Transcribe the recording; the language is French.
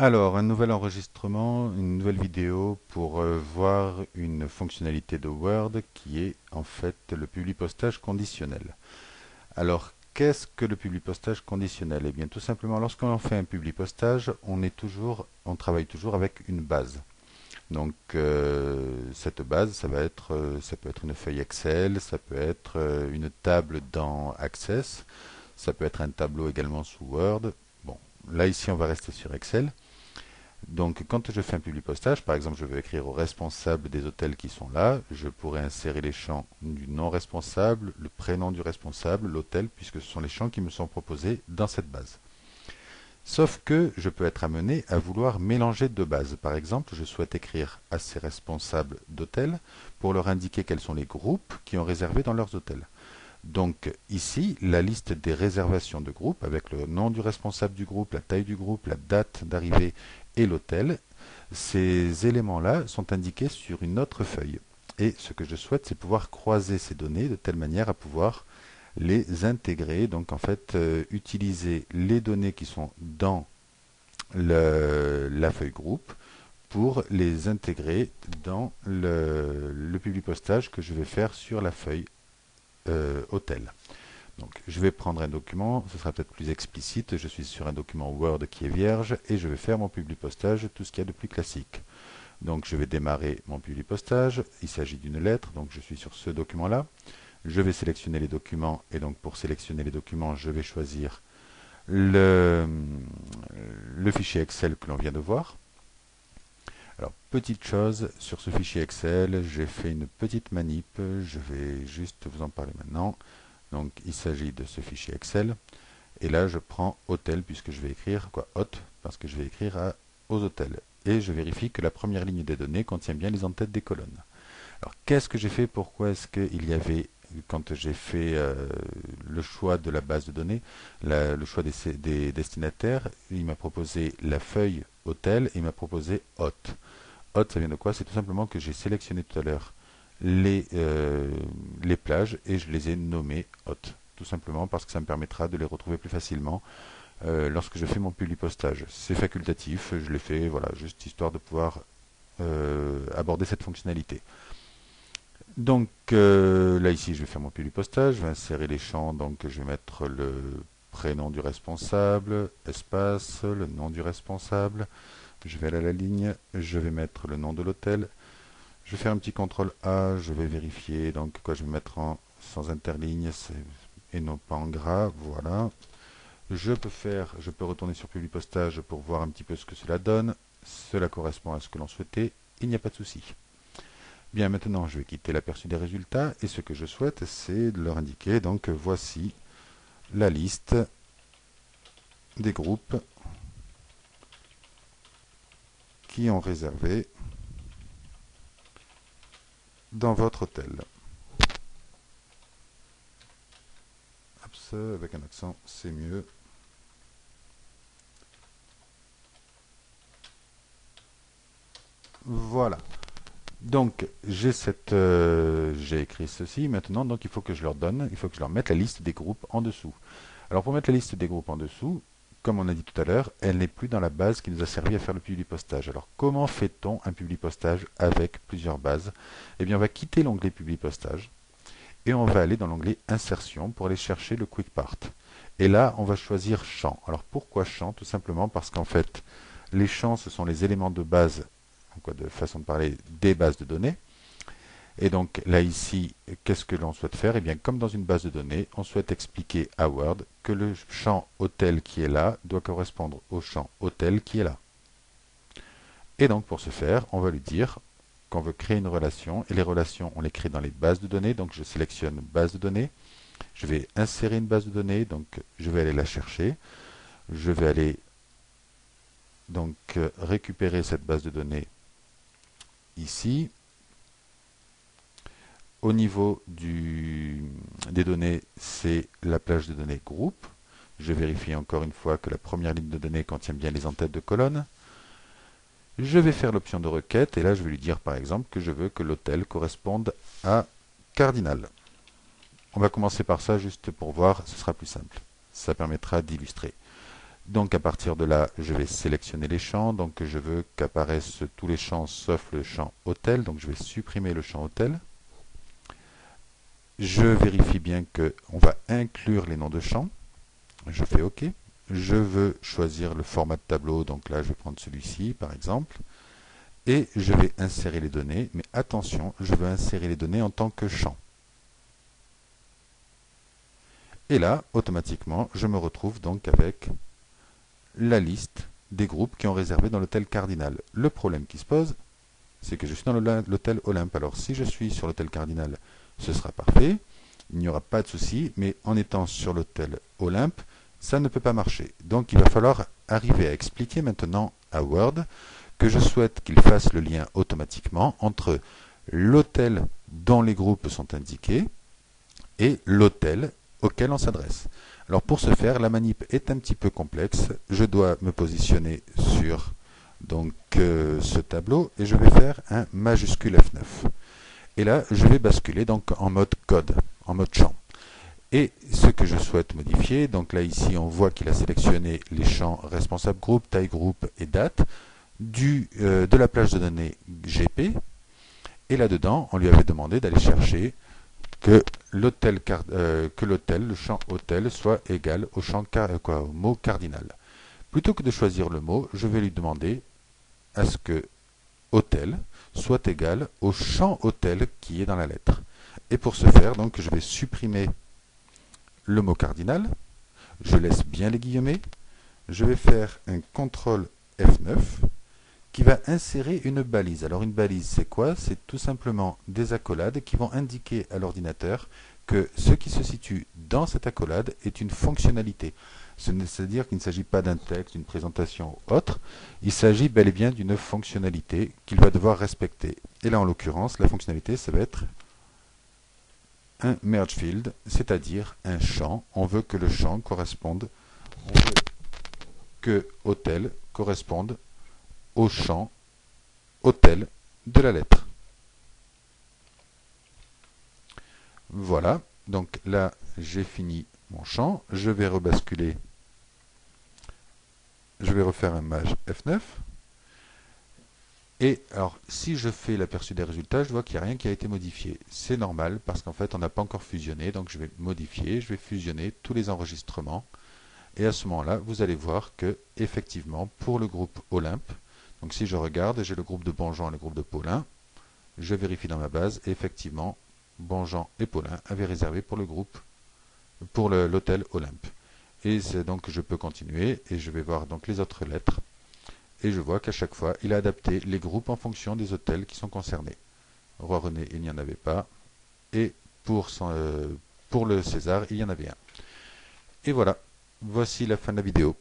Alors, un nouvel enregistrement, une nouvelle vidéo pour voir une fonctionnalité de Word qui est en fait le publipostage conditionnel. Alors, qu'est-ce que le publipostage conditionnel? Eh bien, tout simplement, lorsqu'on fait un publipostage, on travaille toujours avec une base. Donc, cette base, ça peut être une feuille Excel, ça peut être une table dans Access, ça peut être un tableau également sous Word. Bon, là ici, on va rester sur Excel. Donc, quand je fais un public postage, par exemple, je veux écrire au responsable des hôtels qui sont là, je pourrais insérer les champs du nom responsable, le prénom du responsable, l'hôtel, puisque ce sont les champs qui me sont proposés dans cette base. Sauf que je peux être amené à vouloir mélanger deux bases. Par exemple, je souhaite écrire à ces responsables d'hôtels pour leur indiquer quels sont les groupes qui ont réservé dans leurs hôtels. Donc ici, la liste des réservations de groupe avec le nom du responsable du groupe, la taille du groupe, la date d'arrivée et l'hôtel, ces éléments-là sont indiqués sur une autre feuille. Et ce que je souhaite, c'est pouvoir croiser ces données de telle manière à pouvoir les intégrer. Donc en fait, utiliser les données qui sont dans la feuille groupe pour les intégrer dans le publipostage que je vais faire sur la feuille hôtel. Donc, je vais prendre un document, ce sera peut-être plus explicite. Je suis sur un document Word qui est vierge et je vais faire mon publipostage, tout ce qu'il y a de plus classique. Donc, je vais démarrer mon publipostage. Il s'agit d'une lettre, donc je suis sur ce document-là. Je vais sélectionner les documents et donc pour sélectionner les documents, je vais choisir le fichier Excel que l'on vient de voir. Alors, petite chose, sur ce fichier Excel, j'ai fait une petite manip. Je vais juste vous en parler maintenant. Donc, il s'agit de ce fichier Excel. Et là, je prends hôtel, puisque je vais écrire, hôte, parce que je vais écrire aux hôtels. Et je vérifie que la première ligne des données contient bien les en-têtes des colonnes. Alors, qu'est-ce que j'ai fait? Pourquoi est-ce qu'il y avait, quand j'ai fait le choix de la base de données, le choix des destinataires, il m'a proposé la feuille hôtel et il m'a proposé hôte. Hôte, ça vient de quoi? C'est tout simplement que j'ai sélectionné tout à l'heure les plages et je les ai nommées hôtes. Tout simplement parce que ça me permettra de les retrouver plus facilement lorsque je fais mon publipostage. C'est facultatif, je l'ai fait, voilà, juste histoire de pouvoir aborder cette fonctionnalité. Donc là ici je vais faire mon publipostage, je vais insérer les champs, donc je vais mettre le prénom du responsable, espace, le nom du responsable, je vais aller à la ligne, je vais mettre le nom de l'hôtel, je vais faire un petit contrôle A, je vais vérifier, donc je vais mettre sans interligne et non pas en gras, voilà. Je peux retourner sur publipostage pour voir un petit peu ce que cela donne, cela correspond à ce que l'on souhaitait, il n'y a pas de souci. Bien, maintenant je vais quitter l'aperçu des résultats et ce que je souhaite c'est de leur indiquer, donc voici la liste des groupes qui ont réservé dans votre hôtel. Hop, avec un accent, c'est mieux. Voilà. Donc j'ai écrit ceci. Maintenant, donc il faut que je leur donne, il faut que je leur mette la liste des groupes en dessous. Alors pour mettre la liste des groupes en dessous, comme on a dit tout à l'heure, elle n'est plus dans la base qui nous a servi à faire le publipostage. Alors comment fait-on un publipostage avec plusieurs bases? Eh bien on va quitter l'onglet publipostage et on va aller dans l'onglet insertion pour aller chercher le quick part. Et là on va choisir champ. Alors pourquoi champ? Tout simplement parce qu'en fait les champs ce sont les éléments de base, de façon de parler, des bases de données. Et donc là ici, qu'est-ce que l'on souhaite faire? Eh bien, comme dans une base de données, on souhaite expliquer à Word que le champ hôtel qui est là doit correspondre au champ hôtel qui est là. Et donc pour ce faire, on va lui dire qu'on veut créer une relation, et les relations, on les crée dans les bases de données. Donc je sélectionne base de données, je vais insérer une base de données, donc je vais aller la chercher, je vais aller donc récupérer cette base de données ici. Au niveau des données, c'est la plage de données groupe. Je vérifie encore une fois que la première ligne de données contient bien les en-têtes de colonne. Je vais faire l'option de requête et là je vais lui dire par exemple que je veux que l'hôtel corresponde à Cardinal. On va commencer par ça juste pour voir, ce sera plus simple. Ça permettra d'illustrer. Donc à partir de là, je vais sélectionner les champs. Donc je veux qu'apparaissent tous les champs sauf le champ hôtel. Donc je vais supprimer le champ hôtel. Je vérifie bien qu'on va inclure les noms de champs. Je fais OK. Je veux choisir le format de tableau. Donc là, je vais prendre celui-ci par exemple. Et je vais insérer les données. Mais attention, je veux insérer les données en tant que champ. Et là, automatiquement, je me retrouve donc avec la liste des groupes qui ont réservé dans l'hôtel Cardinal. Le problème qui se pose, c'est que je suis dans l'hôtel Olympe. Alors si je suis sur l'hôtel Cardinal, ce sera parfait, il n'y aura pas de souci, mais en étant sur l'hôtel Olympe, ça ne peut pas marcher. Donc il va falloir arriver à expliquer maintenant à Word que je souhaite qu'il fasse le lien automatiquement entre l'hôtel dont les groupes sont indiqués et l'hôtel auquel on s'adresse. Alors pour ce faire, la manip est un petit peu complexe. Je dois me positionner sur donc, ce tableau et je vais faire un majuscule F9. Et là, je vais basculer donc en mode code, en mode champ. Et ce que je souhaite modifier, donc là ici on voit qu'il a sélectionné les champs responsable groupe, taille groupe et date de la plage de données GP. Et là-dedans, on lui avait demandé d'aller chercher que l'hôtel, le champ hôtel, soit égal au mot cardinal. Plutôt que de choisir le mot, je vais lui demander à ce que hôtel soit égal au champ hôtel qui est dans la lettre. Et pour ce faire, donc, je vais supprimer le mot cardinal. Je laisse bien les guillemets. Je vais faire un CTRL F9 qui va insérer une balise. Alors une balise, c'est quoi? C'est tout simplement des accolades qui vont indiquer à l'ordinateur que ce qui se situe dans cette accolade est une fonctionnalité. C'est-à-dire qu'il ne s'agit pas d'un texte, d'une présentation ou autre, il s'agit bel et bien d'une fonctionnalité qu'il va devoir respecter. Et là, en l'occurrence, la fonctionnalité, ça va être un merge field, c'est-à-dire un champ. On veut que le champ corresponde, on veut que hôtel corresponde au champ hôtel de la lettre. Voilà, donc là j'ai fini mon champ, je vais rebasculer, je vais refaire un maj F9. Et alors si je fais l'aperçu des résultats, je vois qu'il n'y a rien qui a été modifié. C'est normal parce qu'en fait on n'a pas encore fusionné, donc je vais modifier, je vais fusionner tous les enregistrements. Et à ce moment-là, vous allez voir que effectivement pour le groupe Olympe, donc si je regarde, j'ai le groupe de Bonjean et le groupe de Paulin. Je vérifie dans ma base et effectivement, Bonjean et Paulin avaient réservé pour le groupe, pour l'hôtel Olympe. Et c'est donc je peux continuer et je vais voir donc les autres lettres. Et je vois qu'à chaque fois, il a adapté les groupes en fonction des hôtels qui sont concernés. Roi René, il n'y en avait pas. Et pour le César, il y en avait un. Et voilà, voici la fin de la vidéo.